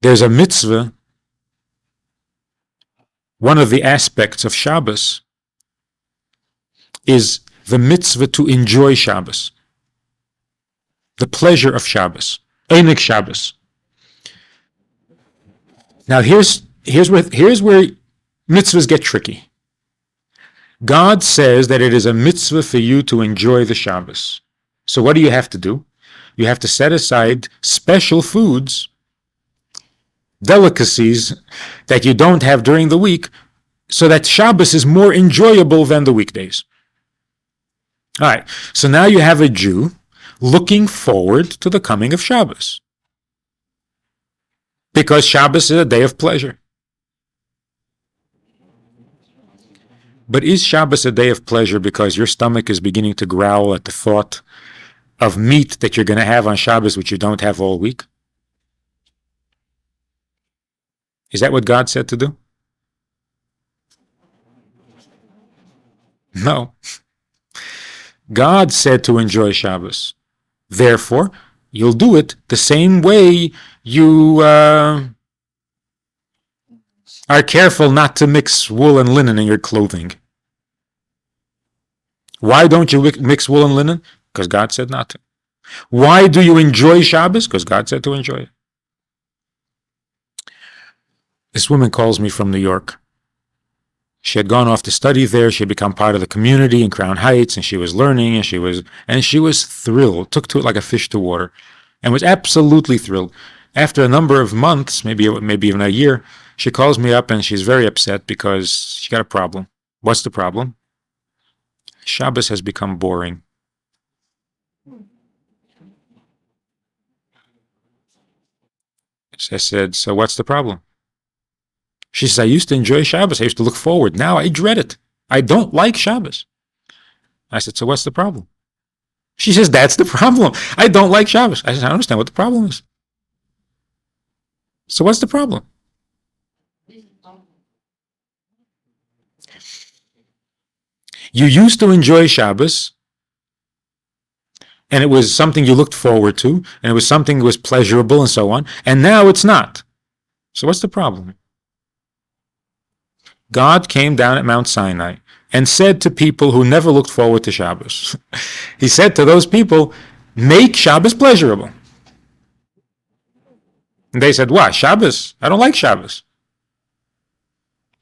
There's a mitzvah. One of the aspects of Shabbos is the mitzvah to enjoy Shabbos. The pleasure of Shabbos. Einik Shabbos. Now here's where mitzvahs get tricky. God says that it is a mitzvah for you to enjoy the Shabbos. So what do you have to do? You have to set aside special foods, delicacies that you don't have during the week, so that Shabbos is more enjoyable than the weekdays. All right, so now you have a Jew looking forward to the coming of Shabbos, because Shabbos is a day of pleasure. But is Shabbos a day of pleasure because your stomach is beginning to growl at the thought of meat that you're going to have on Shabbos which you don't have all week? Is that what God said to do? No. God said to enjoy Shabbos. Therefore, you'll do it the same way you are careful not to mix wool and linen in your clothing. Why don't you mix wool and linen? Because God said not to. Why do you enjoy Shabbos? Because God said to enjoy it. This woman calls me from New York. She had gone off to study there. She had become part of the community in Crown Heights, and she was learning, and she was thrilled, took to it like a fish to water, and was absolutely thrilled. After a number of months, maybe even a year, she calls me up and she's very upset because she got a problem. What's the problem? Shabbos has become boring. I said, so what's the problem? She says, I used to enjoy Shabbos. I used to look forward. Now I dread it. I don't like Shabbos. I said, so what's the problem? She says, that's the problem. I don't like Shabbos. I said, I don't understand what the problem is. So what's the problem? You used to enjoy Shabbos, and it was something you looked forward to, and it was something that was pleasurable and so on, and now it's not. So what's the problem? God came down at Mount Sinai and said to people who never looked forward to Shabbos, he said to those people, make Shabbos pleasurable. And they said, what, Shabbos? I don't like Shabbos.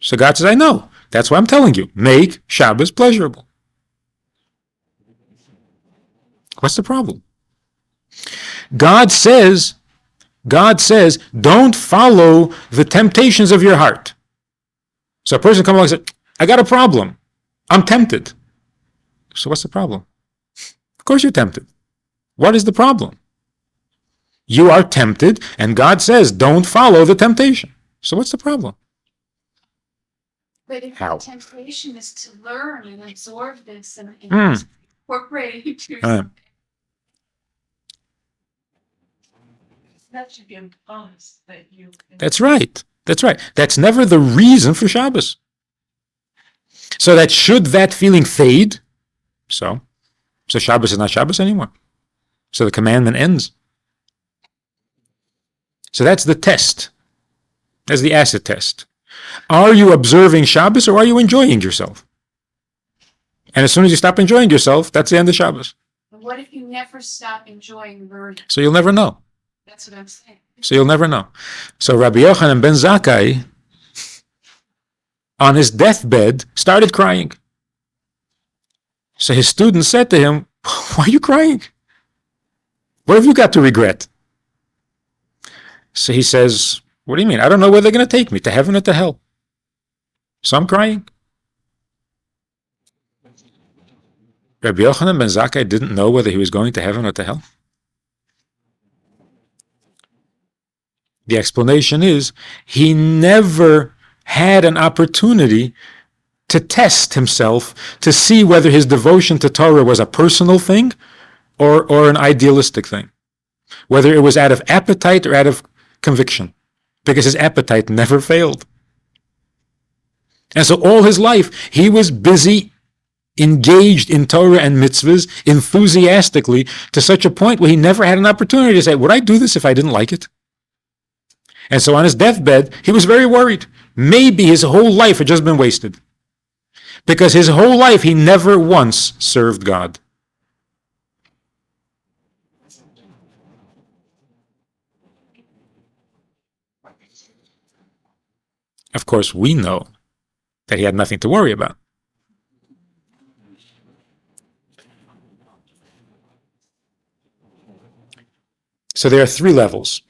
So God says, I know. That's why I'm telling you. Make Shabbos pleasurable. What's the problem? God says, don't follow the temptations of your heart. So a person comes along and says, I got a problem. I'm tempted. So what's the problem? Of course you're tempted. What is the problem? You are tempted, and God says, don't follow the temptation. So what's the problem? But if How? the temptation is to learn and absorb this and incorporate it into yourself, that should be imposed that you. That's right. That's right. That's never the reason for Shabbos. So that should that feeling fade, so Shabbos is not Shabbos anymore. So the commandment ends. So that's the test. That's the acid test. Are you observing Shabbos or are you enjoying yourself? And as soon as you stop enjoying yourself, that's the end of Shabbos. What if you never stop enjoying learning? So you'll never know. That's what I'm saying. So you'll never know. So Rabbi Yochanan ben Zakkai, on his deathbed, started crying. So his students said to him, why are you crying? What have you got to regret? So he says, what do you mean? I don't know where they're going to take me, to heaven or to hell. So I'm crying. Rabbi Yochanan ben Zakkai didn't know whether he was going to heaven or to hell. The explanation is he never had an opportunity to test himself to see whether his devotion to Torah was a personal thing or an idealistic thing, whether it was out of appetite or out of conviction, because his appetite never failed. And so all his life he was busy, engaged in Torah and mitzvahs enthusiastically, to such a point where he never had an opportunity to say, would I do this if I didn't like it? And so on his deathbed, he was very worried. Maybe his whole life had just been wasted. Because his whole life, he never once served God. Of course, we know that he had nothing to worry about. So there are three levels.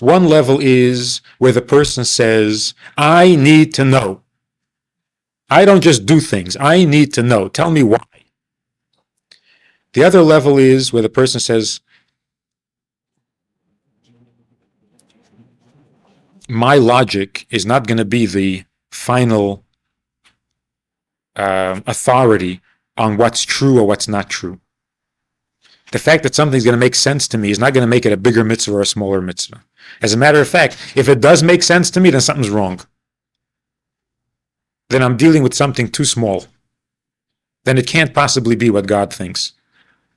One level is where the person says, I need to know. I don't just do things. I need to know. Tell me why. The other level is where the person says, my logic is not going to be the final authority on what's true or what's not true. The fact that something's going to make sense to me is not going to make it a bigger mitzvah or a smaller mitzvah. As a matter of fact, if it does make sense to me, then something's wrong. Then I'm dealing with something too small. Then it can't possibly be what God thinks.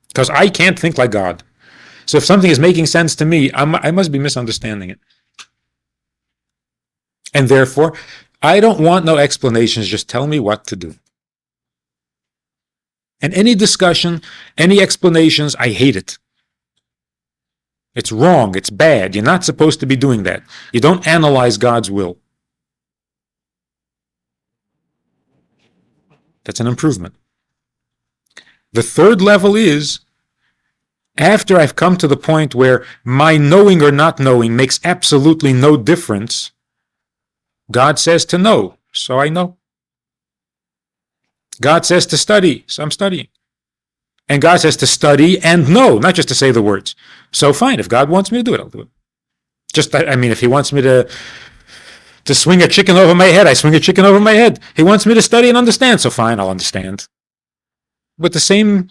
Because I can't think like God. So if something is making sense to me, I must be misunderstanding it. And therefore, I don't want no explanations, just tell me what to do. And any discussion, any explanations, I hate it. It's wrong, it's bad. You're not supposed to be doing that. You don't analyze God's will. That's an improvement. The third level is, after I've come to the point where my knowing or not knowing makes absolutely no difference, God says to know, so I know. God says to study, so I'm studying. And God says to study and know, not just to say the words. So fine, if God wants me to do it, I'll do it. If he wants me to swing a chicken over my head, I swing a chicken over my head. He wants me to study and understand, so fine, I'll understand. With the same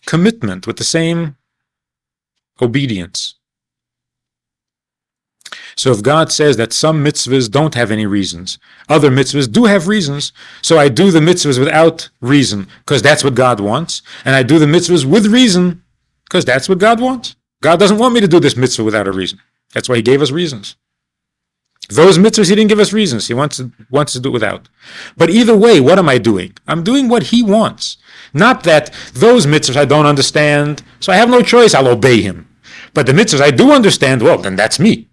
commitment, with the same obedience. So if God says that some mitzvahs don't have any reasons, other mitzvahs do have reasons, so I do the mitzvahs without reason, because that's what God wants, and I do the mitzvahs with reason, because that's what God wants. God doesn't want me to do this mitzvah without a reason. That's why he gave us reasons. Those mitzvahs, he didn't give us reasons. He wants to do it without. But either way, what am I doing? I'm doing what he wants. Not that those mitzvahs I don't understand, so I have no choice, I'll obey him. But the mitzvahs I do understand, well, then that's me.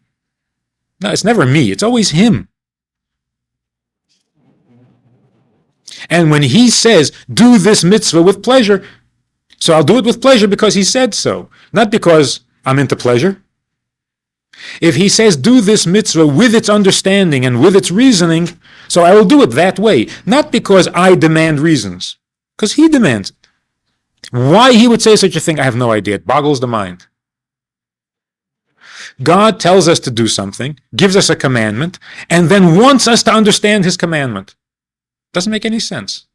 No, it's never me. It's always him. And when he says, do this mitzvah with pleasure, so I'll do it with pleasure because he said so, not because I'm into pleasure. If he says, do this mitzvah with its understanding and with its reasoning, so I will do it that way, not because I demand reasons, because he demands it. Why he would say such a thing, I have no idea. It boggles the mind. God tells us to do something, gives us a commandment, and then wants us to understand his commandment. Doesn't make any sense.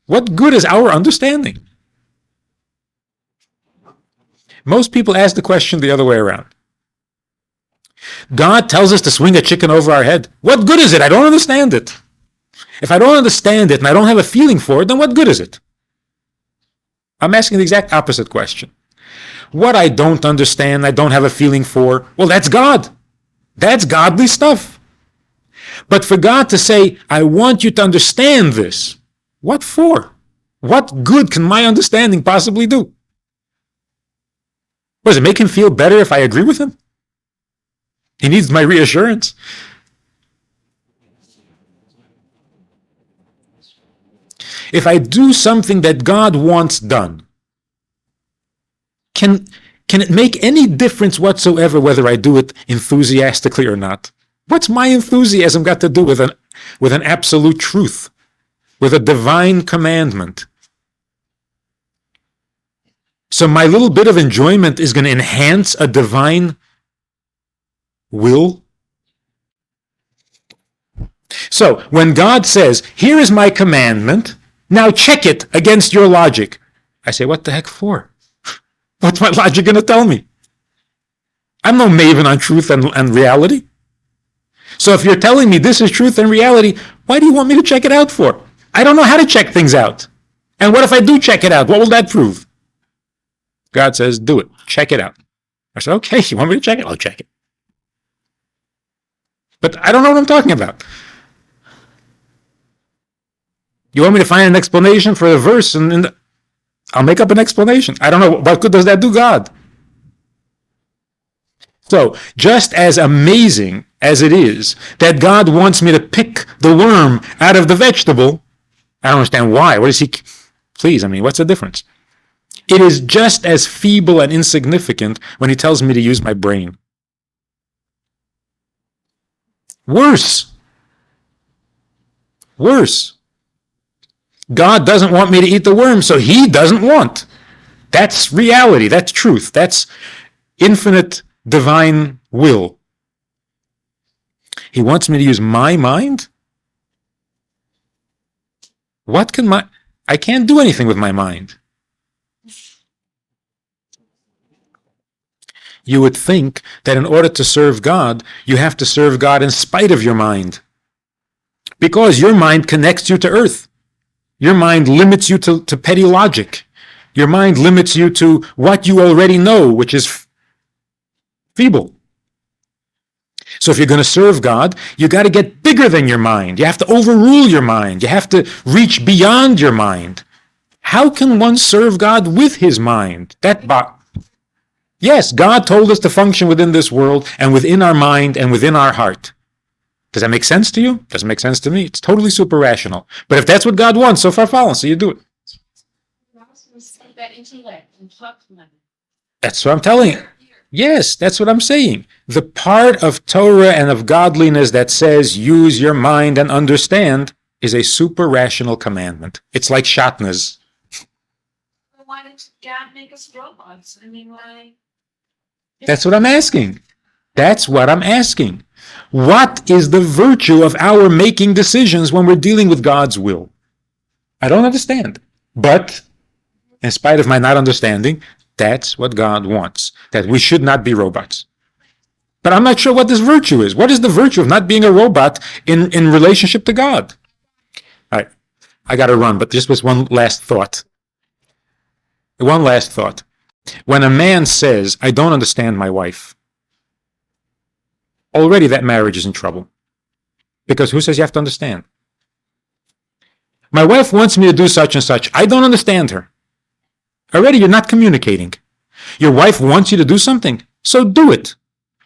What good is our understanding? Most people ask the question the other way around. God tells us to swing a chicken over our head. What good is it? I don't understand it. If I don't understand it and I don't have a feeling for it, then what good is it? I'm asking the exact opposite question. What I don't understand, I don't have a feeling for, well, that's God. That's godly stuff. But for God to say, I want you to understand this, what for? What good can my understanding possibly do? Does it make him feel better if I agree with him? He needs my reassurance. If I do something that God wants done, can it make any difference whatsoever whether I do it enthusiastically or not? What's my enthusiasm got to do with an absolute truth, with a divine commandment? So my little bit of enjoyment is going to enhance a divine will? So when God says, here is my commandment, now check it against your logic, I say, what the heck for? What's my logic going to tell me? I'm no maven on truth and reality. So if you're telling me this is truth and reality, why do you want me to check it out for? I don't know how to check things out. And what if I do check it out? What will that prove? God says, do it. Check it out. I said, okay, you want me to check it? I'll check it. But I don't know what I'm talking about. You want me to find an explanation for a verse, and I'll make up an explanation. I don't know. What good does that do God? So, just as amazing as it is that God wants me to pick the worm out of the vegetable, I don't understand why. What is he? Please, I mean, what's the difference? It is just as feeble and insignificant when he tells me to use my brain. Worse. Worse. God doesn't want me to eat the worm, so he doesn't want. That's reality. That's truth. That's infinite divine will. He wants me to use my mind? I can't do anything with my mind. You would think that in order to serve God, you have to serve God in spite of your mind. Because your mind connects you to earth. Your mind limits you to petty logic. Your mind limits you to what you already know, which is feeble. So if you're going to serve God, you got to get bigger than your mind. You have to overrule your mind. You have to reach beyond your mind. How can one serve God with his mind? Yes, God told us to function within this world and within our mind and within our heart. Does that make sense to you? Doesn't make sense to me. It's totally super rational. But if that's what God wants, so far follow, so you do it. That's what I'm telling you. Yes, that's what I'm saying. The part of Torah and of godliness that says use your mind and understand is a super rational commandment. It's like shatnas. Why did God make us robots? I mean, why? That's what I'm asking. That's what I'm asking. What is the virtue of our making decisions when we're dealing with God's will? I don't understand. But in spite of my not understanding, that's what God wants, that we should not be robots. But I'm not sure what this virtue is. What is the virtue of not being a robot in relationship to God? All right, I got to run, but just was one last thought. One last thought. When a man says, I don't understand my wife, already that marriage is in trouble. Because who says you have to understand? My wife wants me to do such and such. I don't understand her. Already you're not communicating. Your wife wants you to do something, so do it.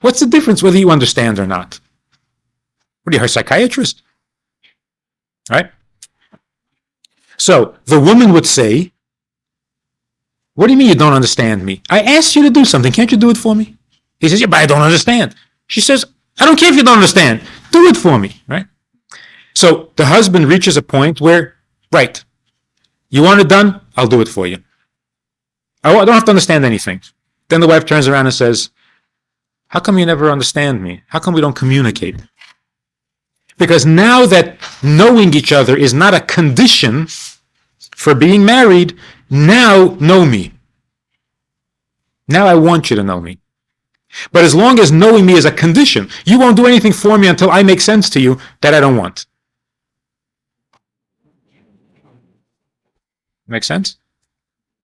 What's the difference whether you understand or not? What are you, her psychiatrist? Right? So the woman would say, what do you mean you don't understand me? I asked you to do something. Can't you do it for me? He says, yeah, but I don't understand. She says, I don't care if you don't understand. Do it for me. Right? So the husband reaches a point where, right, you want it done? I'll do it for you. I don't have to understand anything. Then the wife turns around and says, how come you never understand me? How come we don't communicate? Because now that knowing each other is not a condition for being married, now know me. Now I want you to know me. But as long as knowing me is a condition, you won't do anything for me until I make sense to you that I don't want. Make sense?